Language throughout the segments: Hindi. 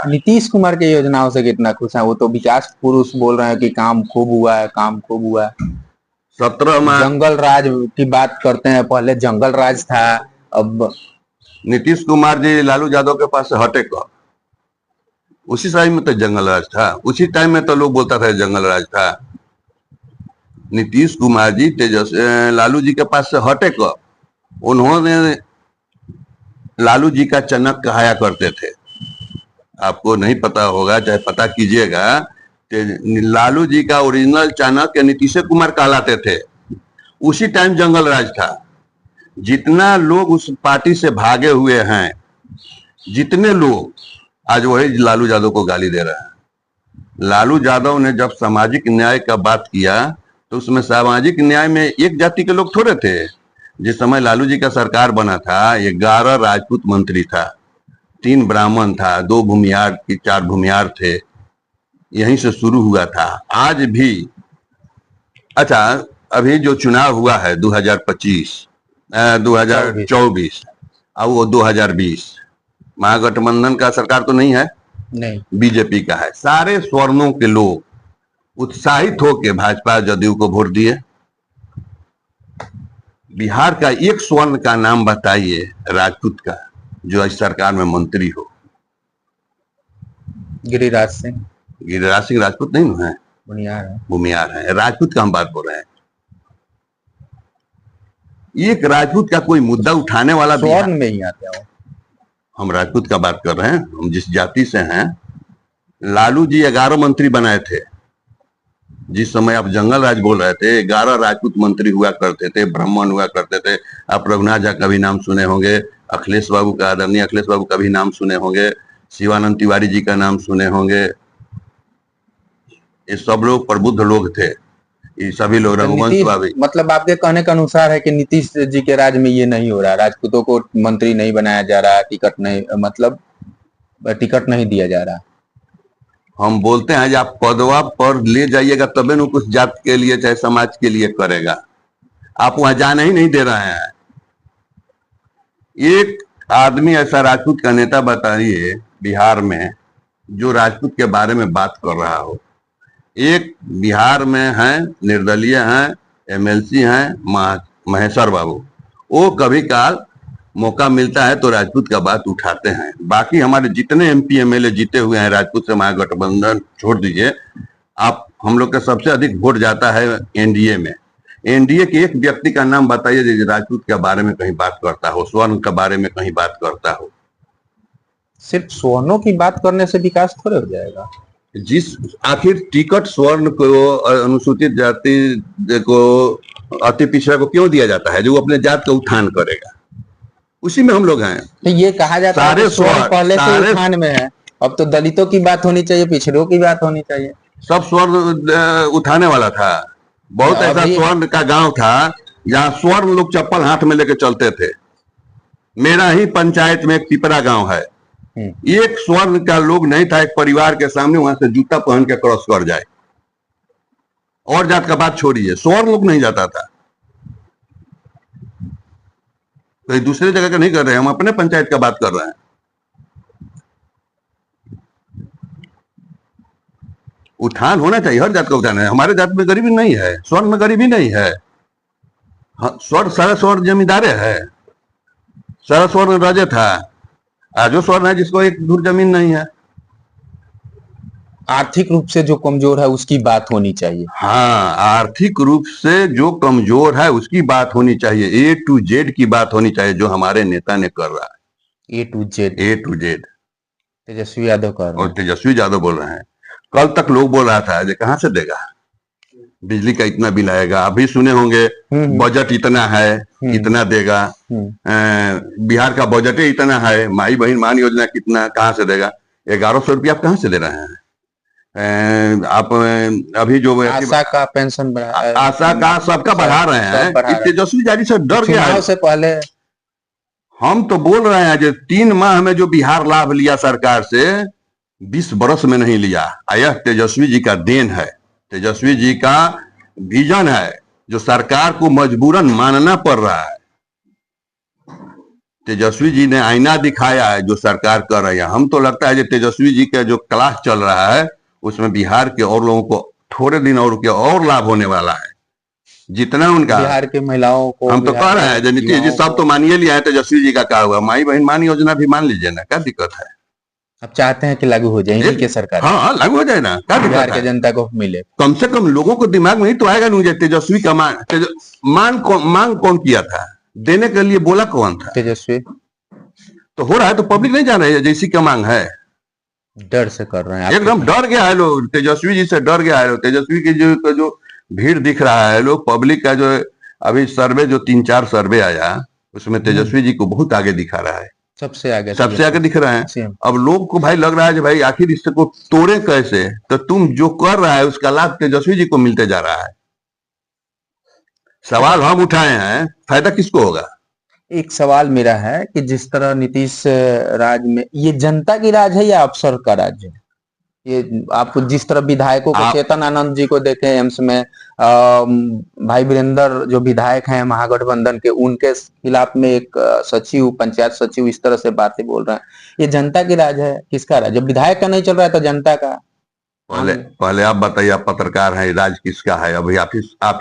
नीतीश कुमार की योजनाओं से कितना खुश है? वो तो विकास पुरुष बोल रहे हैं कि काम खूब हुआ है, काम खूब हुआ है। 17 में जंगल राज की बात करते हैं, पहले जंगल राज था, अब नीतीश कुमार जी लालू यादव के पास से हटे कब? उसी टाइम में तो जंगल राज था, उसी टाइम में तो लोग बोलता था जंगल राज था। नीतीश कुमार जी लालू जी के पास से हटे कब? उन्होंने लालू जी का चनक कहाया करते थे, आपको नहीं पता होगा, चाहे पता कीजिएगा। लालू जी का ओरिजिनल चाणक्य नीतीश कुमार कहलाते थे। उसी टाइम जंगल राज था। जितना लोग उस पार्टी से भागे हुए हैं, जितने लोग आज वही लालू यादव को गाली दे रहे हैं। लालू यादव ने जब सामाजिक न्याय का बात किया तो उसमें सामाजिक न्याय में एक जाति के लोग थोड़े थे। जिस समय लालू जी का सरकार बना था 11 राजपूत मंत्री था, 3 ब्राह्मण था, 2 भूमिहार की 4 भूमिहार थे। यहीं से शुरू हुआ था। आज भी अच्छा, अभी जो चुनाव हुआ है 2025 2024 और वो 2020, महागठबंधन का सरकार तो नहीं है, नहीं, बीजेपी का है। सारे स्वर्णों के लोग उत्साहित होकर भाजपा जदयू को वोट दिए। बिहार का एक स्वर्ण का नाम बताइए राजपूत का जो इस सरकार में मंत्री हो। गिरिराज सिंह। गिरिराज सिंह राजपूत नहीं है, बुनियार है। भूमिहार है। राजपूत का हम बात हो रहे हैं। एक राजपूत का कोई मुद्दा उठाने वाला स्वर्ण में ही आते हैं। हम राजपूत का बात कर रहे हैं, हम जिस जाति से हैं। लालू जी 11 मंत्री बनाए थे। जिस समय आप जंगल राज बोल रहे थे, 11 राजपूत मंत्री हुआ करते थे, ब्राह्मण हुआ करते थे। आप रघुनाथ झा का भी नाम सुने होंगे, अखिलेश बाबू का, आदरणीय अखिलेश बाबू का भी नाम सुने होंगे, शिवानंद तिवारी जी का नाम सुने होंगे। ये सब लोग प्रबुद्ध लोग थे। ये सभी लोग रघुवंश बाबू। मतलब आपके कहने के अनुसार है कि नीतीश जी के राज में ये नहीं हो रहा, राजपूतों को मंत्री नहीं बनाया जा रहा, टिकट नहीं, मतलब टिकट नहीं दिया जा रहा। हम बोलते हैं आप पदवा पर ले जाइएगा तबे न कुछ जात के लिए चाहे समाज के लिए करेगा। आप वहां जाने ही नहीं दे रहे हैं। एक आदमी ऐसा राजपूत का नेता बताइए बिहार में जो राजपूत के बारे में बात कर रहा हो। एक बिहार में हैं, निर्दलीय हैं, एमएलसी हैं, महेश्वर बाबू। वो कभी काल मौका मिलता है तो राजपूत का बात उठाते हैं। बाकी हमारे जितने एमपी एमएलए जीते हुए हैं राजपूत से, महागठबंधन छोड़ दीजिए आप, हम लोग का सबसे अधिक वोट जाता है एनडीए में। एनडीए के एक व्यक्ति का नाम बताइए जो राजपूत के बारे में कहीं बात करता हो, स्वर्ण के बारे में कहीं बात करता हो। सिर्फ स्वर्णों की बात करने से विकास थोड़े हो जाएगा। जिस आखिर टिकट स्वर्ण को, अनुसूचित जाति को, अति पिछड़ा को क्यों दिया जाता है? जो अपने जात का उत्थान करेगा, उसी में हम लोग हैं। तो ये कहा जाता है कि स्वर्ण पहले से उत्थान में है, अब तो दलितों की बात होनी चाहिए, पिछड़ों की बात होनी चाहिए। सब स्वर्ण उठाने वाला था। बहुत ऐसा स्वर्ण का गांव था जहां स्वर्ण लोग चप्पल हाथ में लेके चलते थे। मेरा ही पंचायत में एक पिपरा गांव है, एक स्वर्ण का लोग नहीं था एक परिवार के सामने वहां से जूता पहन के क्रॉस कर जाए। और जात का बात छोड़िए, स्वर्ण लोग नहीं जाता था। तो दूसरे जगह का नहीं कर रहे हैं, हम अपने पंचायत का बात कर रहे हैं। उत्थान होना चाहिए, हर जात का उत्थान है। हमारे जात में गरीबी नहीं है, स्वर्ण में गरीबी नहीं है। स्वर्ण सारा स्वर्ण जमींदारे है, सारा स्वर्ण राजे था। आज वो स्वर्ण है जिसको एक धुर जमीन नहीं है। आर्थिक रूप से जो कमजोर है उसकी बात होनी चाहिए। हाँ, आर्थिक रूप से जो कमजोर है उसकी बात होनी चाहिए। A to Z की बात होनी चाहिए जो हमारे नेता ने कर रहा है। A to Z Tejashwi Yadav कर रहे हैं। और तेजस्वी यादव बोल रहे हैं। कल तक लोग बोल रहा था कहां से देगा, बिजली का इतना बिल आएगा। अभी सुने होंगे बजट इतना है, इतना देगा। बिहार का बजट इतना है, माई बहन मान योजना कितना, कहां से देगा? 1100 रुपया आप कहां से दे रहे हैं? आप अभी जो आशा का पेंशन आशा का सबका बढ़ा रहे हैं। तेजस्वी यादव से डर गया है। से पहले हम तो बोल रहे हैं जो 3 माह में जो बिहार लाभ लिया सरकार से 20 बरस में नहीं लिया। यह तेजस्वी जी का देन है, तेजस्वी जी का विजन है जो सरकार को मजबूरन मानना पड़ रहा है। तेजस्वी जी ने आईना दिखाया है जो सरकार कर रही है। हम तो लगता है जो तेजस्वी जी का जो क्लास चल रहा है उसमें बिहार के और लोगों को थोड़े दिन और लाभ होने वाला है। जितना उनका बिहार की महिलाओं को, हम तो बिहार कह रहे के हैं जो नीतीश जी युवाओं सब को। तो मानिए लिया है, तेजस्वी जी का क्या हुआ, माई बहन मान योजना भी मान लीजिए ना, क्या दिक्कत है? अब चाहते हैं कि लागू हो जाए इन्हीं के सरकार में, हाँ लागू हो जाए ना, क्या बिहार दिक्कत के है? जनता को मिले। कम से कम लोगों को दिमाग में ही तो आएगा नहीं, तेजस्वी का मांग कौन किया था, देने के लिए बोला कौन था? तेजस्वी तो हो रहा है तो पब्लिक नहीं जान रही है जैसी का मांग है। डर से कर रहे हैं आपके एकदम साथ। डर गया है लोग, तेजस्वी जी से डर गया है लोग। तेजस्वी की जो भीड़ दिख रहा है लोग, पब्लिक का जो अभी सर्वे जो 3-4 सर्वे आया उसमें तेजस्वी जी को बहुत आगे दिखा रहा है, सबसे आगे सबसे आगे दिख रहा है। सीएम। अब लोग को भाई लग रहा है कि भाई आखिर इसको तोड़े कैसे, तो तुम जो कर रहा है उसका लाभ तेजस्वी जी को मिलते जा रहा है। सवाल हम उठाए हैं, फायदा किसको होगा? एक सवाल मेरा है कि जिस तरह नीतीश राज में, ये जनता की राज है या अफसर का राज है? ये आपको जिस तरह विधायकों को, आप चेतन आनंद जी को देखे एम्स में, भाई वीरेंद्र जो विधायक हैं महागठबंधन के, उनके खिलाफ में एक सचिव, पंचायत सचिव इस तरह से बातें बोल रहे हैं, ये जनता की राज है किसका राज? जब विधायक का नहीं चल रहा है तो जनता का। पहले आप बताइए, आप पत्रकार हैं, राज किसका है? अभी आप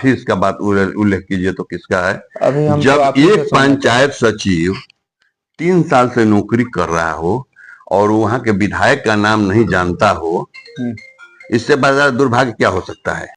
ही इसका बात उल्लेख कीजिए तो किसका है? अभी हम तो जब आप ही से एक सुनना चाहते पंचायत सचिव 3 साल से नौकरी कर रहा हो और वहां के विधायक का नाम नहीं जानता हो, हैं। इससे बड़ा दुर्भाग्य क्या हो सकता है?